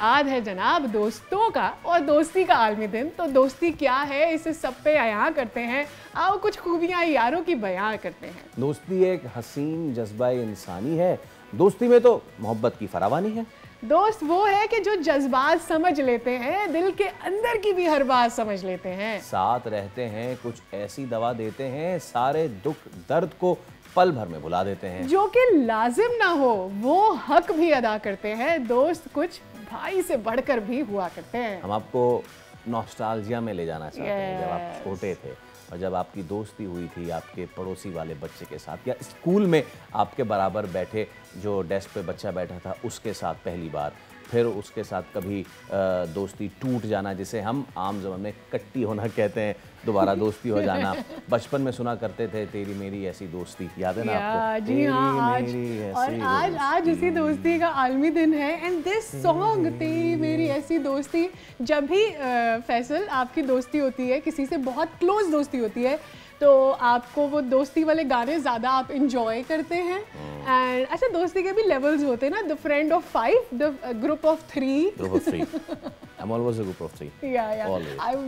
आज है जनाब दोस्तों का और दोस्ती का आलमी दिन। तो दोस्ती क्या है इसे सब पे अयां करते हैं, आओ कुछ खूबियां यारों की बयां करते हैं। दोस्ती एक हसीन जज्बा इंसानी है, दोस्ती में तो मोहब्बत की फरावानी है। दोस्त वो है कि जो जज्बात समझ लेते हैं, दिल के अंदर की भी हर बात समझ लेते हैं। साथ रहते हैं, कुछ ऐसी दवा देते हैं, सारे दुख दर्द को पल भर में भुला देते हैं। जो कि लाजिम ना हो वो हक भी अदा करते हैं। दोस्त कुछ भाई से बढ़कर भी हुआ करते हैं। हम आपको नॉस्टैल्जिया में ले जाना चाहते हैं, जब आप छोटे थे और जब आपकी दोस्ती हुई थी आपके पड़ोसी वाले बच्चे के साथ, या स्कूल में आपके बराबर बैठे जो डेस्क पे बच्चा बैठा था उसके साथ पहली बार, फिर उसके साथ कभी दोस्ती टूट जाना, जिसे हम आम ज़बान में कट्टी होना कहते हैं, दोबारा दोस्ती हो जाना। बचपन में सुना करते थे तेरी मेरी ऐसी दोस्ती, याद है ना आपको? जी हाँ, आज इसी दोस्ती का आलमी दिन है। एंड दिस सॉन्ग तेरी मेरी ऐसी दोस्ती, जब भी फैसल आपकी दोस्ती होती है, किसी से बहुत क्लोज दोस्ती होती है, तो आपको वो दोस्ती वाले गाने ज़्यादा आप इंजॉय करते हैं। एंड अच्छा, दोस्ती के भी लेवल्स होते हैं ना, the friend of 5, the group of 3। I'm always a group of 3. Yeah.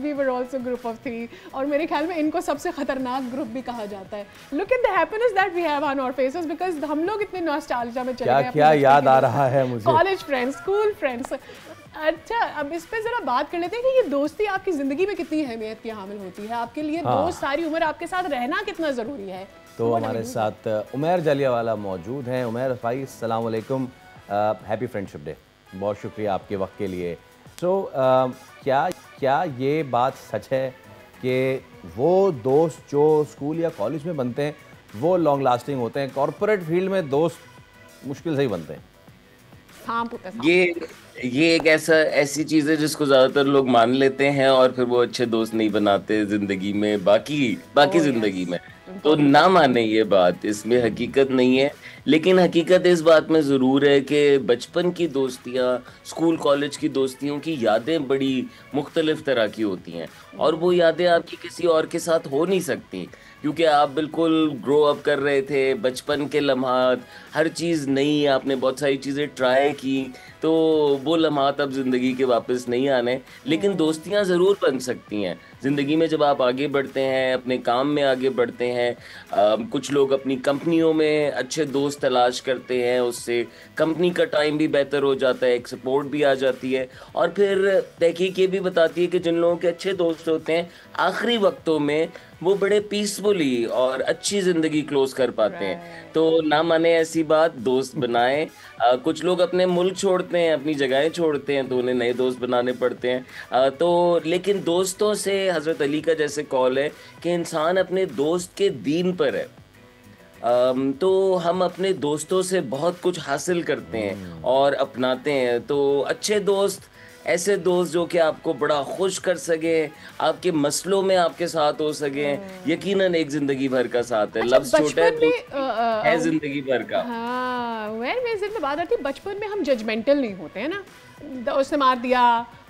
We were also group of 3. और मेरे ख्याल में इनको सबसे खतरनाक ग्रुप भी कहा जाता है। Look at the happiness that we have on our faces because हम लोग इतने नॉस्टैल्जिया में चले गए। क्या याद आ रहा है मुझे? College friends, school friends. अच्छा, अब इस पे जरा बात कर लेते हैं कि ये दोस्ती आपकी जिंदगी में कितनी अहमियत की हामिल होती है। आपके लिए दोस्त सारी उम्र आपके साथ रहना कितना जरूरी है। तो हमारे साथ उमैर जलियावाला मौजूद हैं। उमैर भाई, अस्सलाम वालेकुम, हैप्पी फ्रेंडशिप डे। बहुत शुक्रिया आपके वक्त के लिए। तो क्या ये बात सच है कि वो दोस्त जो स्कूल या कॉलेज में बनते हैं वो लॉन्ग लास्टिंग होते हैं, कॉर्पोरेट फील्ड में दोस्त मुश्किल से ही बनते हैं? ये एक ऐसी चीज है जिसको ज्यादातर लोग मान लेते हैं और फिर वो अच्छे दोस्त नहीं बनाते जिंदगी में, बाकी जिंदगी में। तो ना माने ये बात, इसमें हकीकत नहीं है। लेकिन हकीकत इस बात में ज़रूर है कि बचपन की दोस्तियाँ, स्कूल कॉलेज की दोस्तियों की यादें बड़ी मुख्तलिफ तरह की होती हैं और वो यादें आपकी किसी और के साथ हो नहीं सकती, क्योंकि आप बिल्कुल ग्रो अप कर रहे थे, बचपन के लम्हात, हर चीज़ नई, आपने बहुत सारी चीज़ें ट्राई की, तो वो लम्हात अब ज़िंदगी के वापस नहीं आने। लेकिन दोस्तियाँ ज़रूर बन सकती हैं ज़िंदगी में जब आप आगे बढ़ते हैं, अपने काम में आगे बढ़ते हैं। कुछ लोग अपनी कंपनियों में अच्छे दोस्त तलाश करते हैं, उससे कंपनी का टाइम भी बेहतर हो जाता है, एक सपोर्ट भी आ जाती है। और फिर तहकीक ये भी बताती है कि जिन लोगों के अच्छे दोस्त होते हैं आखिरी वक्तों में वो बड़े पीसफुली और अच्छी ज़िंदगी क्लोज कर पाते हैं। तो ना माने ऐसी बात, दोस्त बनाएं। कुछ लोग अपने मुल्क छोड़ते हैं, अपनी जगहें छोड़ते हैं, तो उन्हें नए दोस्त बनाने पड़ते हैं। तो लेकिन दोस्तों से हज़रत अली का जैसे कौल है कि इंसान अपने दोस्त के दीन पर है। तो हम अपने दोस्तों से बहुत कुछ हासिल करते हैं और अपनाते हैं। तो अच्छे दोस्त, ऐसे दोस्त जो कि आपको बड़ा खुश कर सके, आपके मसलों में आपके साथ हो सके, यकीनन एक जिंदगी भर का साथ है। लफ्ज़ छोटा है जिंदगी भर का। हाँ, मेरे बात आती है, बचपन में हम जजमेंटल नहीं होते हैं ना। उसने मार दिया,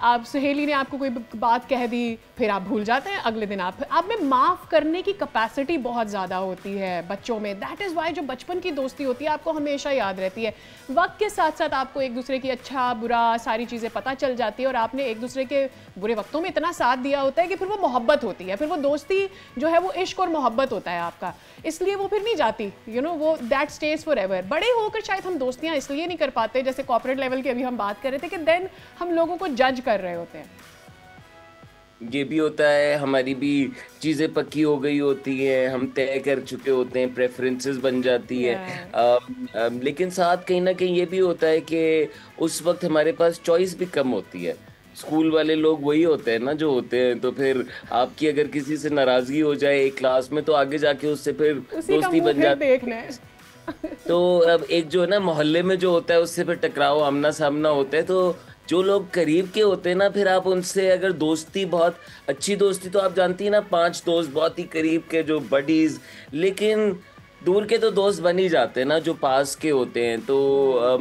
आप सहेली ने आपको कोई बात कह दी, फिर आप भूल जाते हैं, अगले दिन आप में माफ़ करने की कैपेसिटी बहुत ज़्यादा होती है बच्चों में। दैट इज़ वाई जो बचपन की दोस्ती होती है आपको हमेशा याद रहती है। वक्त के साथ साथ आपको एक दूसरे की अच्छा बुरा सारी चीज़ें पता चल जाती है और आपने एक दूसरे के बुरे वक्तों में इतना साथ दिया होता है कि फिर वो मोहब्बत होती है, फिर वो दोस्ती जो है वो इश्क और मोहब्बत होता है आपका, इसलिए वो फिर नहीं जाती, वो दैट स्टेज फॉर एवर। बड़े होकर शायद हम दोस्तियाँ इसलिए नहीं कर पाते, जैसे कॉर्पोरेट लेवल की अभी हम बात कर रहे थे, कि देन हम लोगों को जज कर रहे होते हैं। ये भी होता है, हमारी भी चीज़ें पक्की हो गई होती हैं, हम तय कर चुके होते हैं, प्रेफरेंसेस बन जाती है। लेकिन साथ कहीं ना कहीं ये भी होता है कि उस वक्त हमारे पास चॉइस भी कम होती है। स्कूल वाले लोग वही होते हैं ना जो होते हैं, तो फिर आपकी अगर किसी से नाराज़गी हो जाए एक क्लास में, तो आगे जाके उससे फिर दोस्ती बन जाती है। तो अब एक जो है ना मोहल्ले में जो होता है उससे फिर टकराव, आमना सामना होता है। तो जो लोग करीब के होते हैं ना, फिर आप उनसे अगर दोस्ती, बहुत अच्छी दोस्ती, तो आप जानती है ना 5 दोस्त बहुत ही करीब के जो बडीज, लेकिन दूर के तो दोस्त बन ही जाते हैं ना जो पास के होते हैं। तो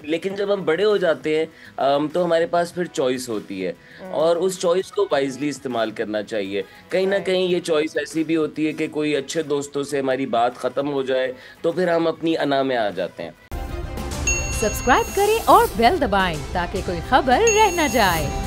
लेकिन जब हम बड़े हो जाते हैं तो हमारे पास फिर चॉइस होती है और उस चॉइस को वाइजली इस्तेमाल करना चाहिए। कहीं ना कहीं ये चॉइस ऐसी भी होती है कि कोई अच्छे दोस्तों से हमारी बात ख़त्म हो जाए तो फिर हम अपनी अना में आ जाते हैं। सब्सक्राइब करें और बेल दबाएं ताकि कोई खबर रह न जाए।